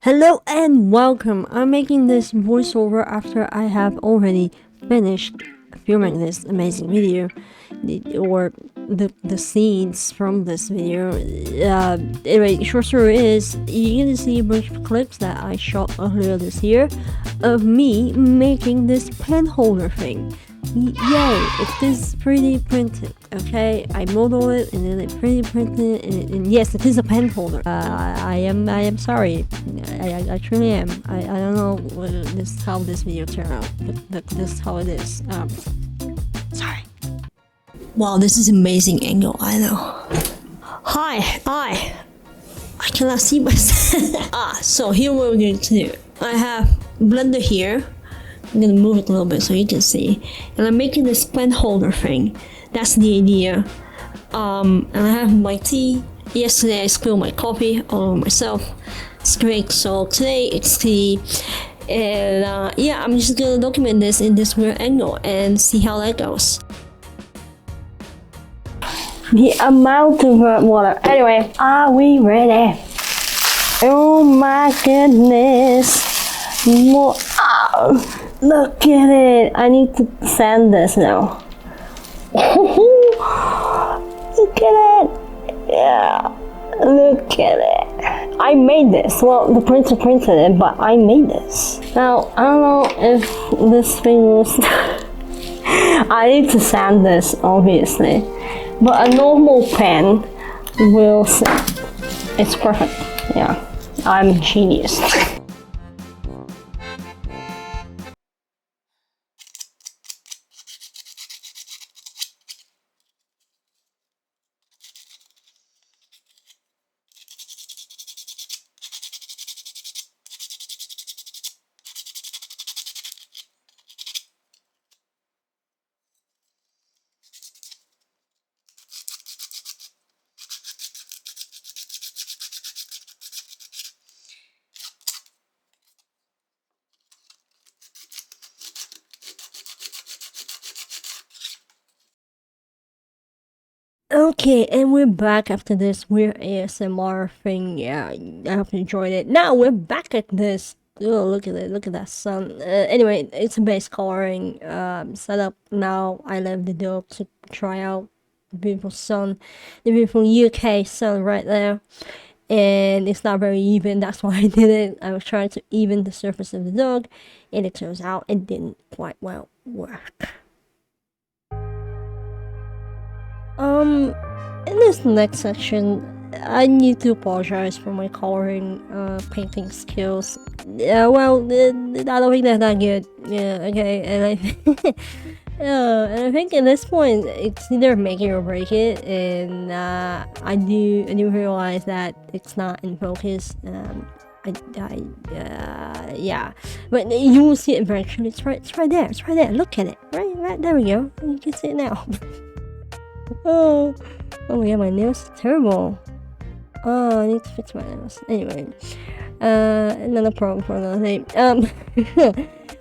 Hello and welcome. I'm making this voiceover after I have already finished filming this amazing video, or the scenes from this video. Anyway, short story is you're gonna see a bunch of clips that I shot earlier this year of me making this pen holder thing. Yay! It is 3D printed. Okay, I modeled it and then it 3D printed, and yes, it is a pen holder. I am sorry. I truly am. I don't know how this video turned out, but this is how it is. Sorry. Wow, this is amazing angle. I know. Hi. I cannot see myself. So here what we're going to do. I have blender here. I'm gonna move it a little bit so you can see, and I'm making this pen holder thing. That's the idea. And I have my tea. Yesterday I spilled my coffee all over myself. It's great. So today it's tea, and yeah, I'm just gonna document this in this weird angle and see how that goes. The amount of water. Anyway, are we ready? Oh my goodness! Wow. Look at it! I need to sand this now. Look at it! Yeah, look at it. I made this. Well, the printer printed it, but I made this. Now, I don't know if this thing will I need to sand this, obviously. But a normal pen will sand. It's perfect. Yeah, I'm a genius. Okay, and we're back after this weird ASMR thing. Yeah, I hope you enjoyed it. Now we're back at this. Oh, look at it! Look at that sun. Anyway, it's a base coloring setup. Now I left the dog to try out the beautiful sun, the beautiful UK sun right there. And it's not very even. That's why I did it. I was trying to even the surface of the dog, and it turns out it didn't quite well work. In this next section, I need to apologize for my coloring, painting skills. Yeah, well, I don't think they're that good. Yeah, okay, and and I think at this point, it's either make it or break it, and I do realize that it's not in focus. Yeah, but you will see it eventually. It's right there. It's right there. Look at it. Right there we go. You can see it now. Oh yeah, my nails are terrible. Oh, I need to fix my nails. Anyway, another problem for another day.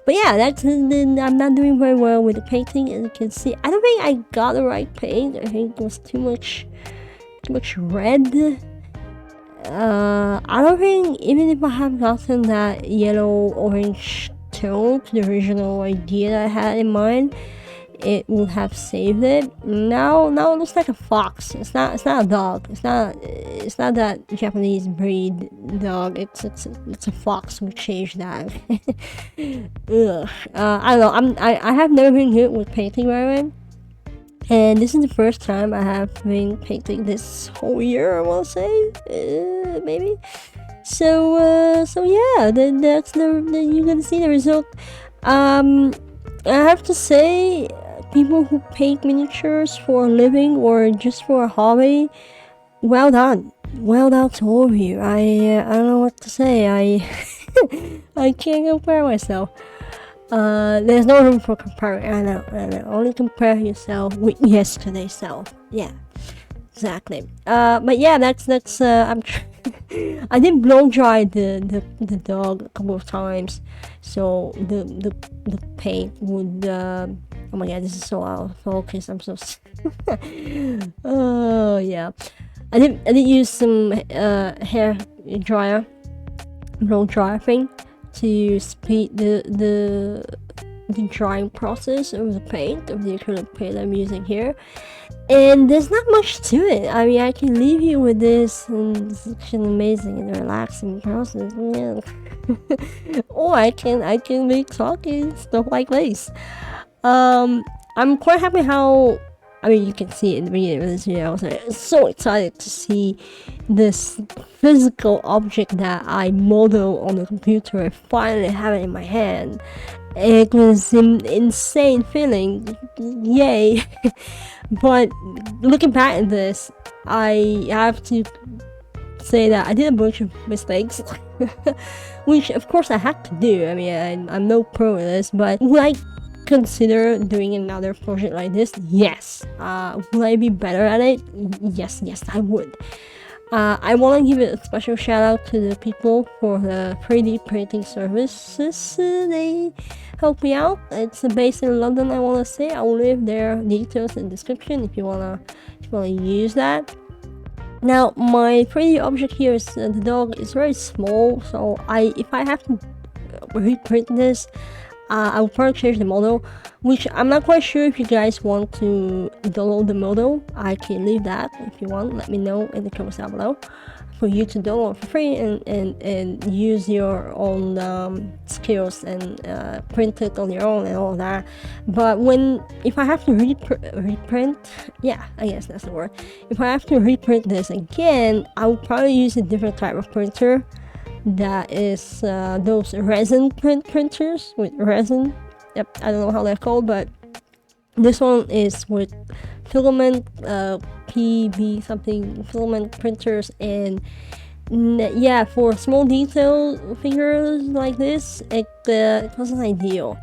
But yeah, I'm not doing very well with the painting, as you can see. I don't think I got the right paint. I think it was too much red. I don't think, even if I have gotten that yellow orange tone to the original idea that I had in mind, it would have saved it. Now it looks like a fox. It's not a dog. It's not that Japanese breed dog. It's a fox. We changed that. Ugh. I don't know. I have never been good with painting right away, and this is the first time I have been painting this whole year, I want to say, maybe. So yeah, that's you're gonna see the result. I have to say, people who paint miniatures for a living or just for a hobby, well done to all of you. I don't know what to say. I can't compare myself. There's no room for comparison. I know. Only compare yourself with yesterday's self. Yeah, exactly. But yeah, that's I did blow dry the dog a couple of times, so the paint would. Oh my god, this is so out of focus. I'm so. Oh yeah, I did use some hair dryer blow drying to speed the drying process of the paint, of the acrylic paint I'm using here. And there's not much to it. I mean, I can leave you with this, and it's such an amazing and relaxing process. Yeah. Or I can make talking stuff like this. I'm quite happy how. I mean, you can see it in the beginning of this video. I'm so excited to see this physical object that I model on the computer. I finally have it in my hand. It was an insane feeling. Yay. But looking back at this, I have to say that I did a bunch of mistakes, which of course I had to do. I mean, I'm no pro at this, but would I consider doing another project like this? Yes. Will I be better at it? Yes, I would. I want to give a special shout out to the people for the 3D printing services. They help me out. It's based in London, I want to say. I will leave their details in the description if you wanna use that. Now, my 3D object here is the dog is very small, so if I have to reprint this, I will probably change the model, which I'm not quite sure if you guys want to download the model. I can leave that if you want. Let me know in the comments down below for you to download for free and use your own skills and print it on your own and all that. But if I have to reprint, yeah, I guess that's the word. If I have to reprint this again, I will probably use a different type of printer. That is those resin printers with resin. Yep, I don't know how they're called, but this one is with filament, PB something filament printers, and yeah, for small detail figures like this, it wasn't ideal.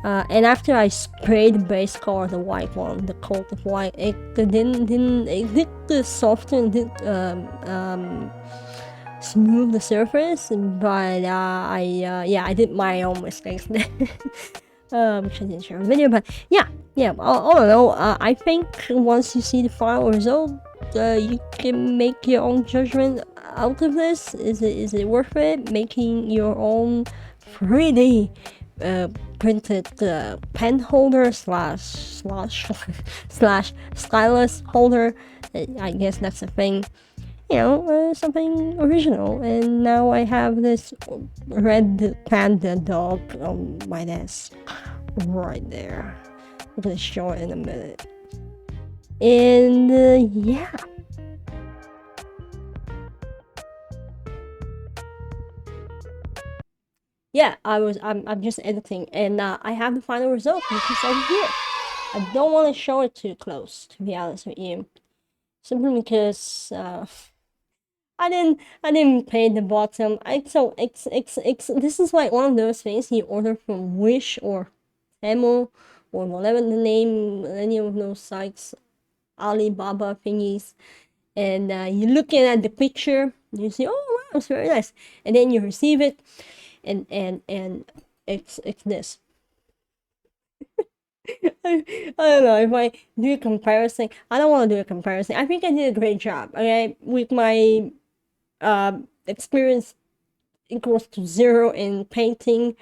And after I sprayed the base color, the white one, the coat of white, it did soften, smooth the surface, but I did my own mistakes there. Which I didn't share in the video, but yeah, all in all, I think once you see the final result, you can make your own judgment out of this. Is it worth it? Making your own 3D printed pen holder slash stylus holder. I guess that's a thing. Something original. And now I have this red panda dog on my desk right there. I'm gonna show it in a minute. And I'm just editing, and I have the final result, which is over here. I don't want to show it too close, to be honest with you, simply because I didn't paint the bottom. This is like one of those things you order from Wish or Temu or whatever the name, any of those sites, Alibaba thingies, and you're looking at the picture, you see, oh wow, it's very nice, and then you receive it, and it's this. I don't know if I do a comparison. I don't want to do a comparison. I think I did a great job. Okay, with my experience equals to 0 in painting,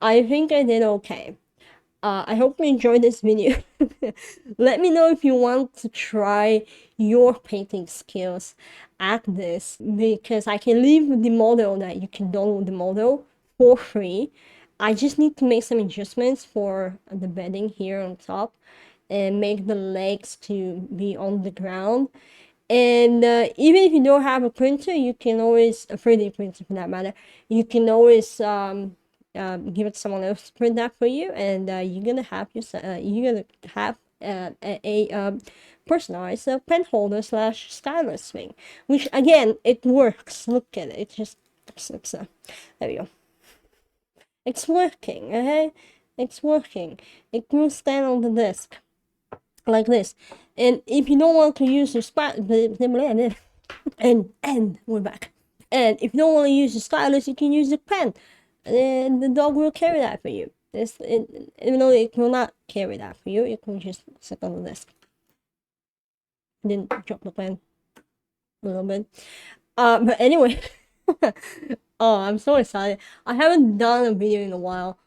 I think I did okay. I hope you enjoyed this video. Let me know if you want to try your painting skills at this, because I can leave the model that you can download the model for free. I just need to make some adjustments for the bedding here on top and make the legs to be on the ground. And even if you don't have a printer, you can always, a 3D printer for that matter, you can always give it to someone else to print that for you, and you're gonna have a personalized pen holder slash stylus thing, which again, it works. Look at it. It just there we go. It's working, okay? It's working. It will stand on the desk like this. And if you don't want to use your and we're back. And if you don't want to use the stylus, you can use the pen. And the dog will carry that for you. Even though it will not carry that for you, it will just sit on the desk. Then drop the pen a little bit. But anyway, Oh, I'm so excited. I haven't done a video in a while,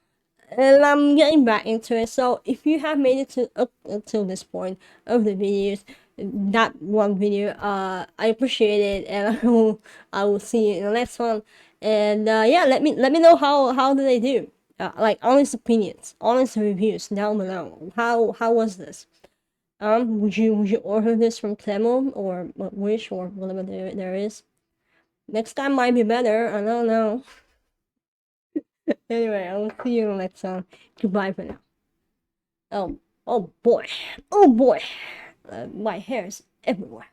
and I'm getting back into it. So if you have made it to up until this point of the videos, that one video, I appreciate it, and I will see you in the next one. And yeah, let me know how do they do. Like honest opinions, honest reviews down below. How was this? Would you order this from Temu or Wish or whatever there is? Next time might be better. I don't know. Anyway, I will see you in the next time. Goodbye for now. Oh, oh boy. Oh boy. My hair is everywhere.